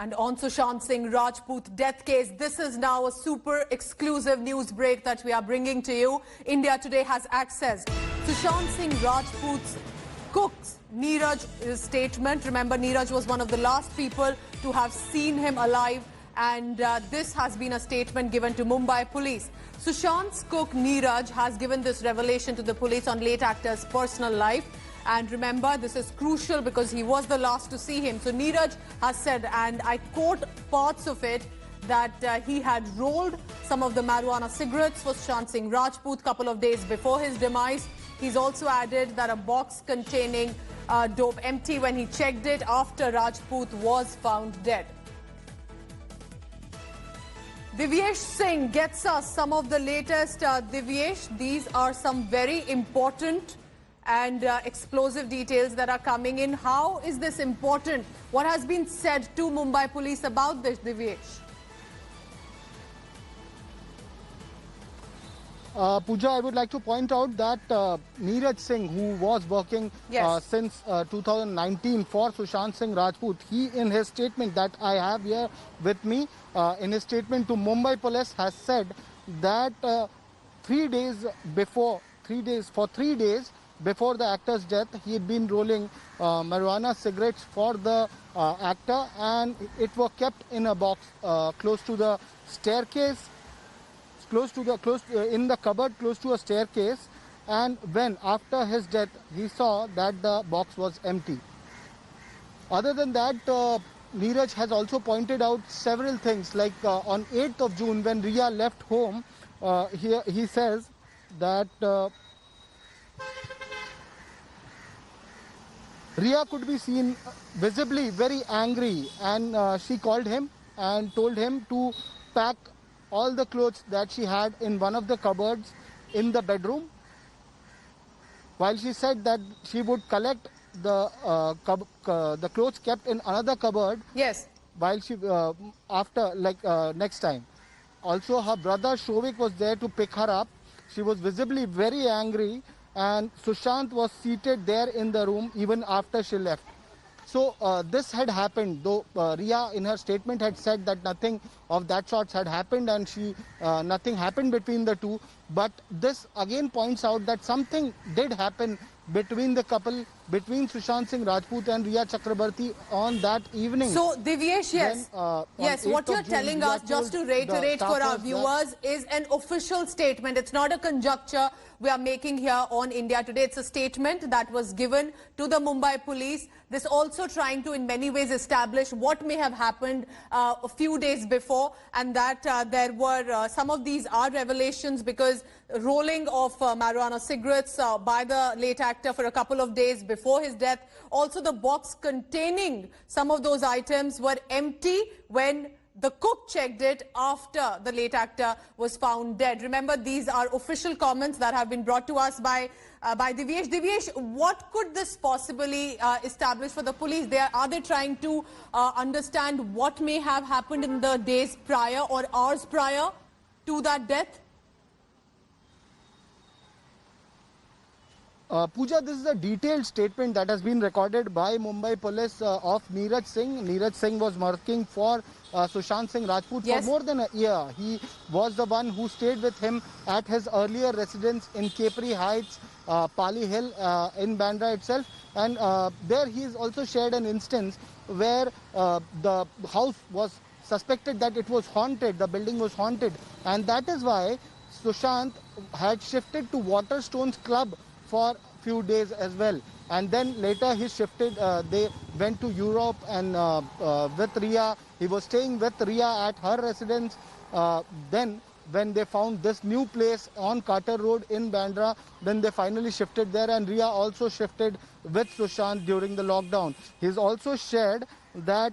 And on Sushant Singh Rajput death case, this is now a super exclusive news break that we are bringing to you. India Today has accessed Sushant Singh Rajput's cook's Neeraj's statement. Remember, Neeraj was one of the last people to have seen him alive, and this has been a statement given to Mumbai police. Sushant's cook Neeraj has given this revelation to the police on late actor's personal life. And remember, this is crucial because he was the last to see him. So Neeraj has said, and I quote parts of it, that he had rolled some of the marijuana cigarettes for Sushant Singh Rajput a couple of days before his demise. He's also added that a box containing dope empty when he checked it after Rajput was found dead. Divyesh Singh gets us some of the latest. Divyesh, these are some very important and explosive details that are coming in. How is this important? What has been said to Mumbai police about this, Divyesh? Pooja, I would like to point out that Neeraj Singh, who was working since 2019 for Sushant Singh Rajput, he in his statement that I have here with me, in his statement to Mumbai police has said that 3 days before the actor's death, he had been rolling marijuana cigarettes for the actor, and it was kept in a box close to the staircase, in the cupboard close to a staircase. And when after his death, he saw that the box was empty. Other than that, Neeraj has also pointed out several things, like on 8th of June when Riya left home, he says that Riya could be seen visibly very angry, and she called him and told him to pack all the clothes that she had in one of the cupboards in the bedroom, while she said that she would collect the clothes kept in another cupboard. Yes. While she next time. Also, her brother Shovik was there to pick her up. She was visibly very angry, and Sushant was seated there in the room even after she left. So this had happened, though Riya in her statement had said that nothing of that sort had happened, and nothing happened between the two. But this again points out that something did happen between the couple, between Sushant Singh Rajput and Riya Chakrabarti on that evening. So Divyesh, yes, what you're telling us, just to reiterate for our viewers, is an official statement. It's not a conjecture we are making here on India Today. It's a statement that was given to the Mumbai police. This also trying to in many ways establish what may have happened a few days before, and that there were some of these are revelations, because rolling of marijuana cigarettes by the late actor for a couple of days before his death. Also, the box containing some of those items were empty when the cook checked it after the late actor was found dead. Remember, these are official comments that have been brought to us by Divyesh. Divyesh, what could this possibly establish for the police? Are they trying to understand what may have happened in the days prior or hours prior to that death? Pooja, this is a detailed statement that has been recorded by Mumbai police of Neeraj Singh. Neeraj Singh was working for Sushant Singh Rajput for more than a year. He was the one who stayed with him at his earlier residence in Capri Heights, Pali Hill in Bandra itself. And there he has also shared an instance where the house was suspected that it was haunted, the building was haunted. And that is why Sushant had shifted to Waterstones Club for a few days as well, and then later he shifted. They went to Europe, and with Riya, he was staying with Riya at her residence. Then when they found this new place on Carter Road in Bandra, then they finally shifted there, and Riya also shifted with Sushant during the lockdown. He's also shared that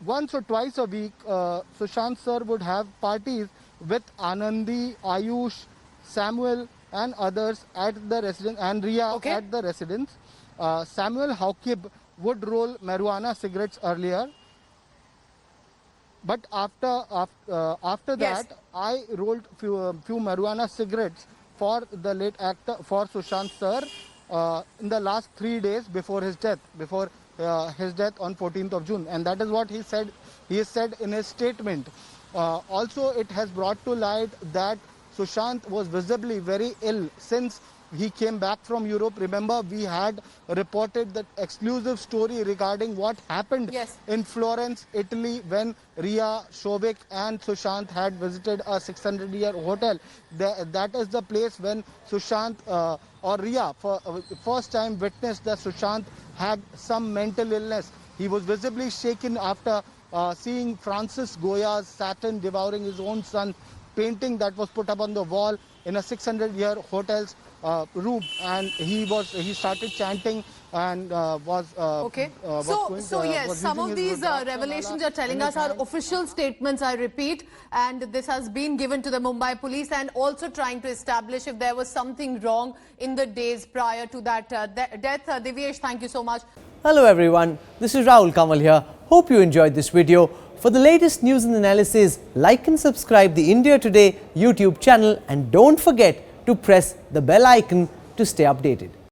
once or twice a week, Sushant sir would have parties with Anandi, Ayush, Samuel and others at the residence, and Riya at the residence. Samuel Haukib would roll marijuana cigarettes earlier, but after that, I rolled few marijuana cigarettes for the late actor, for Sushant sir, in the last 3 days before his death, on 14th of June. And that is what he said. He has said in his statement. Also, it has brought to light that Sushant was visibly very ill since he came back from Europe. Remember, we had reported that exclusive story regarding what happened in Florence, Italy, when Ria Shobik and Sushant had visited a 600-year hotel. That is the place when Sushant or Ria for first time witnessed that Sushant had some mental illness. He was visibly shaken after seeing Francis Goya's Saturn devouring his own son painting that was put up on the wall in a 600-year hotel's room, and he started chanting and was some of these revelations you're telling us are official statements, I repeat, and this has been given to the Mumbai police, and also trying to establish if there was something wrong in the days prior to that death. Divyesh, thank you so much. Hello everyone, this is Rahul Kamal here. Hope you enjoyed this video. For the latest news and analysis, like and subscribe the India Today YouTube channel, and don't forget to press the bell icon to stay updated.